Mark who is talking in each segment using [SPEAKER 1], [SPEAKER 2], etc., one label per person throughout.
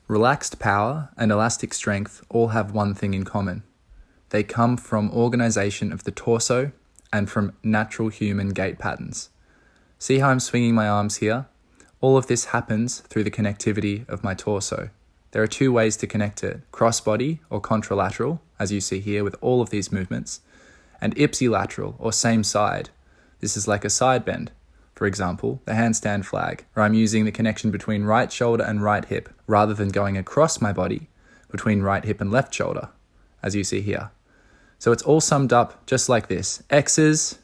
[SPEAKER 1] Relaxed power and elastic strength all have one thing in common. They come from organization of the torso and from natural human gait patterns. See how I'm swinging my arms here? All of this happens through the connectivity of my torso. There are two ways to connect it, cross-body or contralateral, as you see here with all of these movements, and ipsilateral or same side. This is like a side bend. For example, the handstand flag, where I'm using the connection between right shoulder and right hip, rather than going across my body between right hip and left shoulder, as you see here. So it's all summed up just like this, X's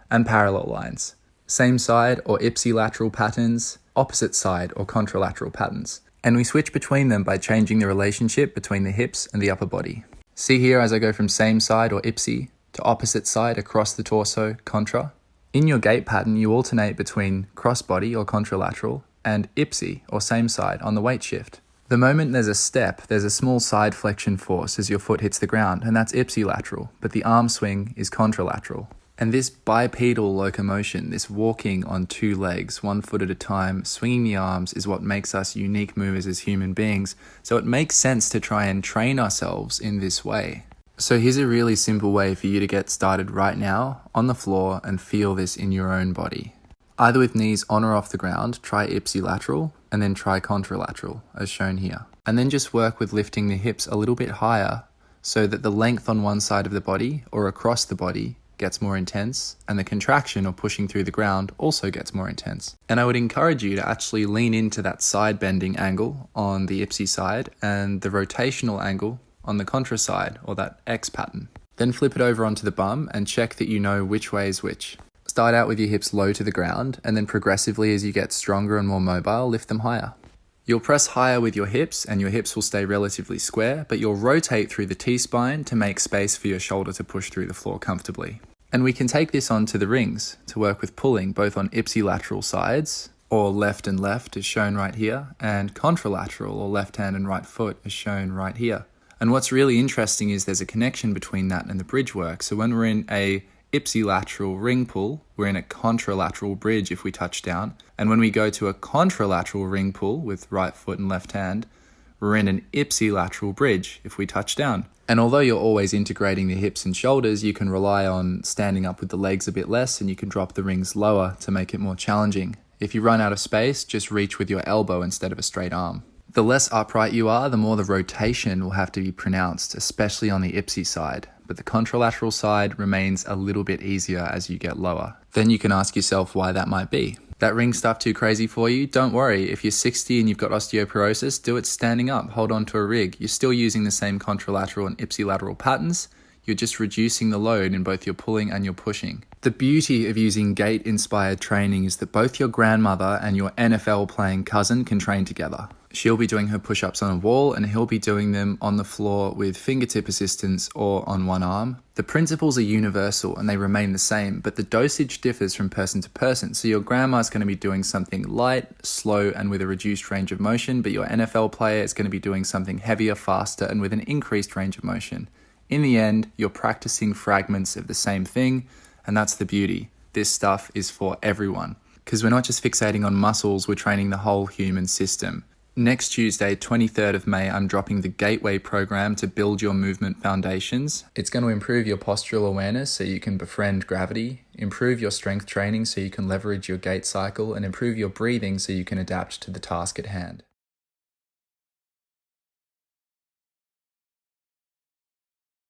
[SPEAKER 1] and parallel lines. Same side or ipsilateral patterns, opposite side or contralateral patterns. And we switch between them by changing the relationship between the hips and the upper body. See here as I go from same side or ipsi to opposite side across the torso, contra. In your gait pattern, you alternate between cross-body or contralateral and ipsi or same side on the weight shift. The moment there's a step, there's a small side flexion force as your foot hits the ground, and that's ipsilateral, but the arm swing is contralateral. And this bipedal locomotion, this walking on two legs, one foot at a time, swinging the arms, is what makes us unique movers as human beings. So it makes sense to try and train ourselves in this way. So here's a really simple way for you to get started right now on the floor and feel this in your own body. Either with knees on or off the ground, try ipsilateral and then try contralateral as shown here. And then just work with lifting the hips a little bit higher so that the length on one side of the body or across the body gets more intense and the contraction or pushing through the ground also gets more intense. And I would encourage you to actually lean into that side bending angle on the ipsi side and the rotational angle on the contra side or that X pattern. Then flip it over onto the bum and check that you know which way is which. Start out with your hips low to the ground and then progressively as you get stronger and more mobile, lift them higher. You'll press higher with your hips and your hips will stay relatively square, but you'll rotate through the T-spine to make space for your shoulder to push through the floor comfortably. And we can take this on to the rings to work with pulling both on ipsilateral sides, or left and left as shown right here, and contralateral or left hand and right foot as shown right here. And what's really interesting is there's a connection between that and the bridge work. So when we're in a ipsilateral ring pull, we're in a contralateral bridge if we touch down. And when we go to a contralateral ring pull with right foot and left hand, we're in an ipsilateral bridge if we touch down. And although you're always integrating the hips and shoulders, you can rely on standing up with the legs a bit less and you can drop the rings lower to make it more challenging. If you run out of space, just reach with your elbow instead of a straight arm. The less upright you are, the more the rotation will have to be pronounced, especially on the ipsi side. But the contralateral side remains a little bit easier as you get lower. Then you can ask yourself why that might be. That ring stuff too crazy for you? Don't worry, if you're 60 and you've got osteoporosis, do it standing up, hold on to a rig. You're still using the same contralateral and ipsilateral patterns, you're just reducing the load in both your pulling and your pushing. The beauty of using Gait-inspired training is that both your grandmother and your NFL playing cousin can train together. She'll be doing her push-ups on a wall and he'll be doing them on the floor with fingertip assistance or on one arm. The principles are universal and they remain the same, but the dosage differs from person to person. So your grandma's going to be doing something light, slow, and with a reduced range of motion, but your NFL player is going to be doing something heavier, faster, and with an increased range of motion. In the end, you're practicing fragments of the same thing, and that's the beauty. This stuff is for everyone. Because we're not just fixating on muscles, we're training the whole human system. Next Tuesday, 23rd of May, I'm dropping the Gateway program to build your movement foundations. It's going to improve your postural awareness so you can befriend gravity, improve your strength training so you can leverage your gait cycle, and improve your breathing so you can adapt to the task at hand.